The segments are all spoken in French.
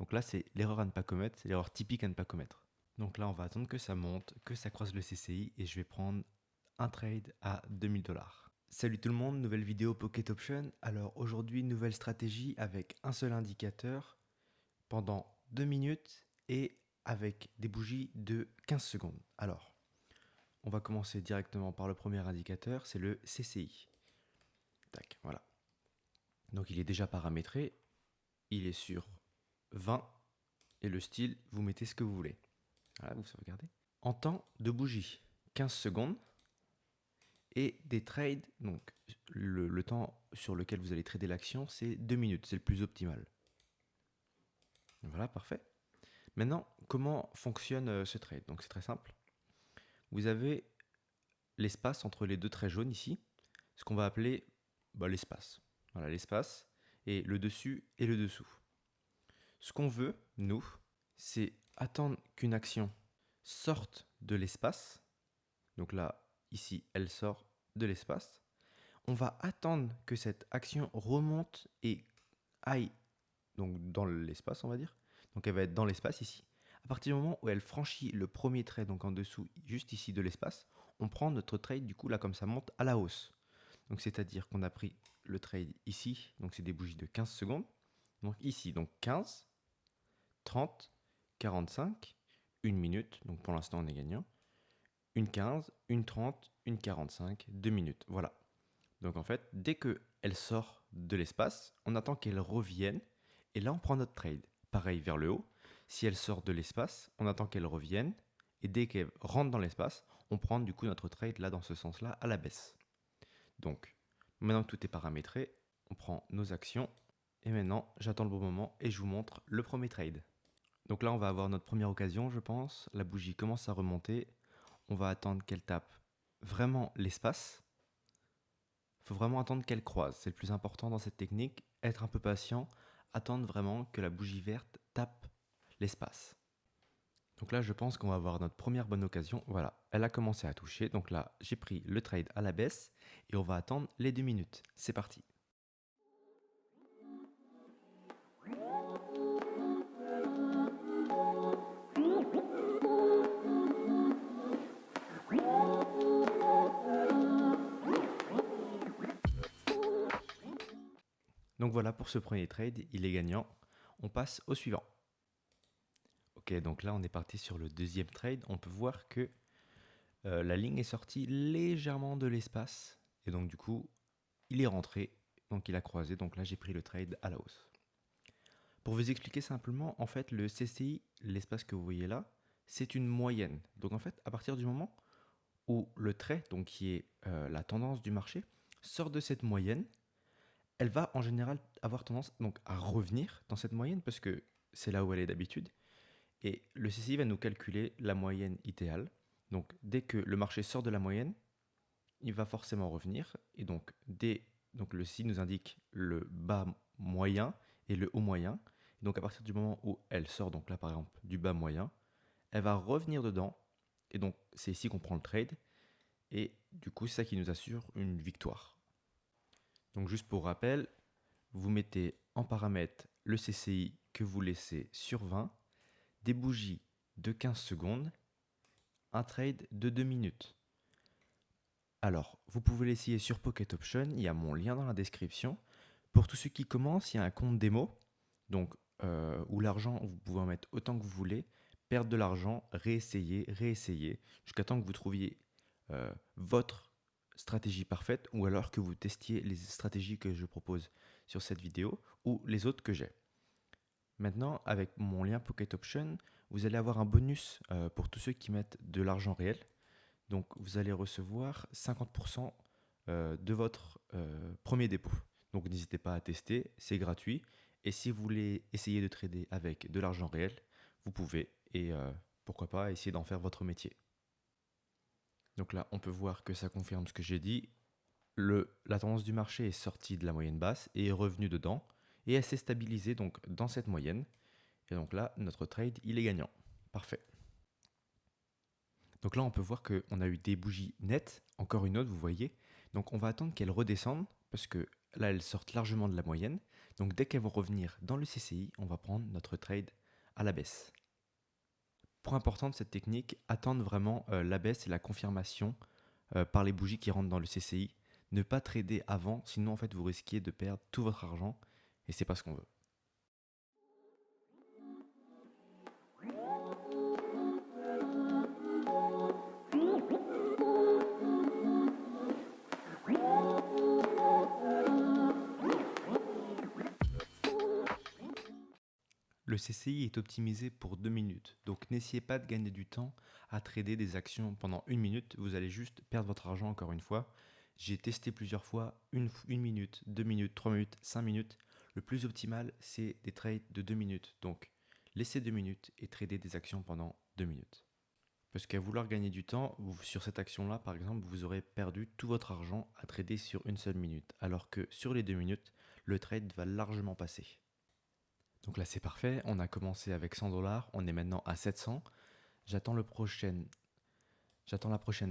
Donc là, c'est l'erreur à ne pas commettre, c'est l'erreur typique à ne pas commettre. Donc là, on va attendre que ça monte, que ça croise le CCI et je vais prendre un trade à 2000 $. Salut tout le monde, nouvelle vidéo Pocket Option. Alors aujourd'hui, nouvelle stratégie avec un seul indicateur pendant 2 minutes et avec des bougies de 15 secondes. Alors, on va commencer directement par le premier indicateur, c'est le CCI. Tac, voilà. Donc il est déjà paramétré, il est sur 20 et le style, vous mettez ce que vous voulez. Voilà, vous sauvegardez. En temps de bougie, 15 secondes et des trades, donc le temps sur lequel vous allez trader l'action, c'est 2 minutes, c'est le plus optimal. Voilà, parfait. Maintenant, comment fonctionne ce trade? Donc c'est très simple. Vous avez l'espace entre les deux traits jaunes ici, ce qu'on va appeler l'espace. Voilà, l'espace, et le dessus et le dessous. Ce qu'on veut, nous, c'est attendre qu'une action sorte de l'espace. Donc là, ici, elle sort de l'espace. On va attendre que cette action remonte et aille donc dans l'espace, on va dire. Donc elle va être dans l'espace ici. À partir du moment où elle franchit le premier trait, donc en dessous, juste ici de l'espace, on prend notre trade, du coup, là, comme ça monte à la hausse. Donc c'est-à-dire qu'on a pris le trade ici, donc c'est des bougies de 15 secondes. Donc ici, donc 15, 30, 45, 1 minute, donc pour l'instant on est gagnant. Une 15, une 30, une 45, 2 minutes, voilà. Donc en fait, dès qu'elle sort de l'espace, on attend qu'elle revienne, et là on prend notre trade. Pareil vers le haut, si elle sort de l'espace, on attend qu'elle revienne, et dès qu'elle rentre dans l'espace, on prend du coup notre trade là dans ce sens-là à la baisse. Donc, maintenant que tout est paramétré, on prend nos actions, et maintenant j'attends le bon moment et je vous montre le premier trade. Donc là on va avoir notre première occasion je pense, la bougie commence à remonter, on va attendre qu'elle tape vraiment l'espace. Il faut vraiment attendre qu'elle croise, c'est le plus important dans cette technique, être un peu patient, attendre vraiment que la bougie verte tape l'espace. Donc là je pense qu'on va avoir notre première bonne occasion, voilà, elle a commencé à toucher, donc là j'ai pris le trade à la baisse et on va attendre les 2 minutes, c'est parti. Donc voilà pour ce premier trade, il est gagnant, on passe au suivant. Ok, donc là on est parti sur le deuxième trade, on peut voir que la ligne est sortie légèrement de l'espace et donc du coup il est rentré, donc il a croisé, donc là j'ai pris le trade à la hausse. Pour vous expliquer simplement, en fait le CCI, l'espace que vous voyez là, c'est une moyenne. Donc en fait à partir du moment où le trait, donc qui est la tendance du marché, sort de cette moyenne, elle va en général avoir tendance donc à revenir dans cette moyenne parce que c'est là où elle est d'habitude. Et le CCI va nous calculer la moyenne idéale. Donc dès que le marché sort de la moyenne, il va forcément revenir. Et donc, donc le CCI nous indique le bas moyen et le haut moyen. Et donc à partir du moment où elle sort, donc là par exemple du bas moyen, elle va revenir dedans. Et donc c'est ici qu'on prend le trade. Et du coup c'est ça qui nous assure une victoire. Donc juste pour rappel, vous mettez en paramètre le CCI que vous laissez sur 20, des bougies de 15 secondes, un trade de 2 minutes. Alors, vous pouvez l'essayer sur Pocket Option, il y a mon lien dans la description. Pour tous ceux qui commencent, il y a un compte démo, donc où l'argent, vous pouvez en mettre autant que vous voulez, perdre de l'argent, réessayer, réessayer, jusqu'à temps que vous trouviez votre stratégie parfaite, ou alors que vous testiez les stratégies que je propose sur cette vidéo, ou les autres que j'ai. Maintenant, avec mon lien Pocket Option, vous allez avoir un bonus pour tous ceux qui mettent de l'argent réel. Donc, vous allez recevoir 50% de votre premier dépôt. Donc, n'hésitez pas à tester, c'est gratuit. Et si vous voulez essayer de trader avec de l'argent réel, vous pouvez. Et pourquoi pas essayer d'en faire votre métier. Donc là, on peut voir que ça confirme ce que j'ai dit. La tendance du marché est sortie de la moyenne basse et est revenue dedans. Et elle s'est stabilisée donc dans cette moyenne. Et donc là, notre trade, il est gagnant. Parfait. Donc là, on peut voir qu'on a eu des bougies nettes. Encore une autre, vous voyez. Donc on va attendre qu'elle redescende parce que là, elles sortent largement de la moyenne. Donc dès qu'elles vont revenir dans le CCI, on va prendre notre trade à la baisse. Point important de cette technique, attendre vraiment la baisse et la confirmation par les bougies qui rentrent dans le CCI. Ne pas trader avant, sinon en fait vous risquez de perdre tout votre argent et c'est pas ce qu'on veut. Le CCI est optimisé pour 2 minutes, donc n'essayez pas de gagner du temps à trader des actions pendant 1 minute, vous allez juste perdre votre argent encore une fois. J'ai testé plusieurs fois, 1 minute, 2 minutes, 3 minutes, 5 minutes. Le plus optimal, c'est des trades de 2 minutes, donc laissez 2 minutes et trader des actions pendant 2 minutes. Parce qu'à vouloir gagner du temps, sur cette action-là, par exemple, vous aurez perdu tout votre argent à trader sur une seule minute, alors que sur les 2 minutes, le trade va largement passer. Donc là c'est parfait, on a commencé avec 100 $, on est maintenant à 700. J'attends la prochaine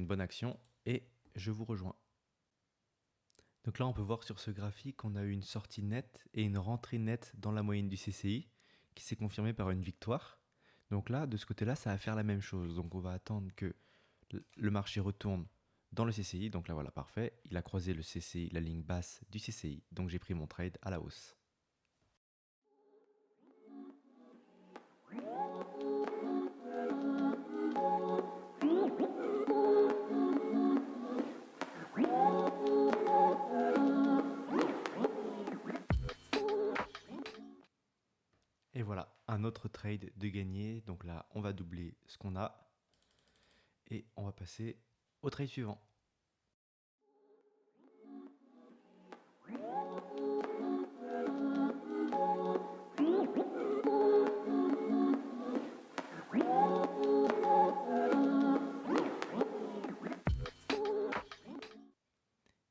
bonne action et je vous rejoins. Donc là on peut voir sur ce graphique qu'on a eu une sortie nette et une rentrée nette dans la moyenne du CCI qui s'est confirmée par une victoire. Donc là de ce côté-là ça va faire la même chose. Donc on va attendre que le marché retourne dans le CCI. Donc là voilà parfait, il a croisé le CCI, la ligne basse du CCI. Donc j'ai pris mon trade à la hausse. Et voilà, un autre trade de gagné. Donc là, on va doubler ce qu'on a. Et on va passer au trade suivant.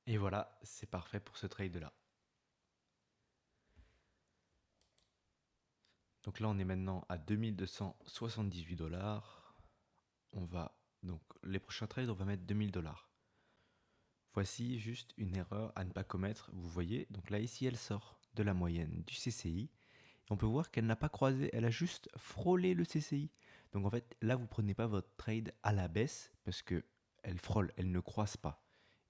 Et voilà, c'est parfait pour ce trade-là. Donc là, on est maintenant à 2278 $. On va, donc les prochains trades, on va mettre 2000 $. Voici juste une erreur à ne pas commettre. Vous voyez, donc là, ici, elle sort de la moyenne du CCI. On peut voir qu'elle n'a pas croisé, elle a juste frôlé le CCI. Donc en fait, là, vous ne prenez pas votre trade à la baisse parce qu'elle frôle, elle ne croise pas.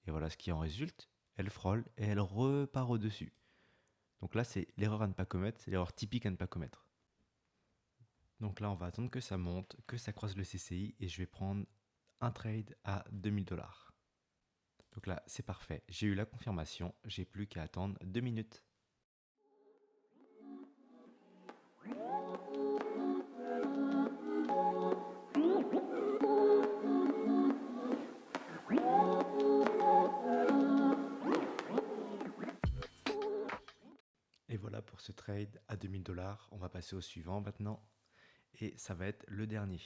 Et voilà ce qui en résulte, elle frôle et elle repart au-dessus. Donc là, c'est l'erreur à ne pas commettre, c'est l'erreur typique à ne pas commettre. Donc là, on va attendre que ça monte, que ça croise le CCI et je vais prendre un trade à 2000 $. Donc là, c'est parfait. J'ai eu la confirmation, j'ai plus qu'à attendre 2 minutes. Et voilà pour ce trade à 2000 $. On va passer au suivant maintenant. Et ça va être le dernier.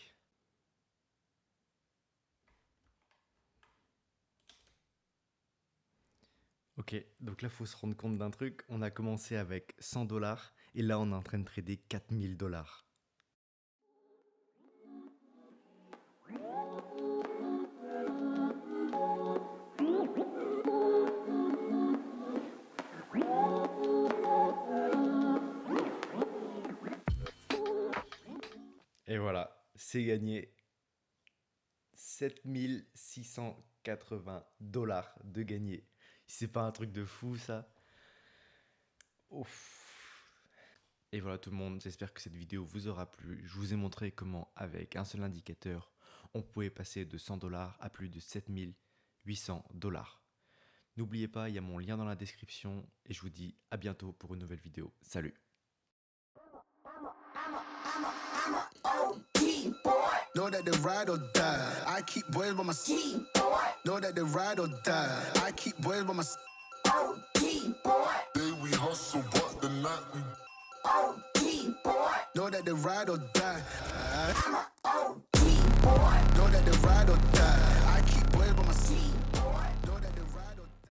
Ok, donc là, il faut se rendre compte d'un truc. On a commencé avec 100 $ et là, on est en train de trader 4000 $. Et voilà, c'est gagné 7680 $ de gagné. C'est pas un truc de fou ça? Ouf. Et voilà tout le monde, j'espère que cette vidéo vous aura plu. Je vous ai montré comment avec un seul indicateur, on pouvait passer de 100 $ à plus de 7800 $. N'oubliez pas, il y a mon lien dans la description et je vous dis à bientôt pour une nouvelle vidéo. Salut! Know that they ride or die. I keep boys by my side. Know that they ride or die. I keep boys by my side. Day we hustle, but the night we Know that they ride or die. Know that they ride or die. I keep boys by my side.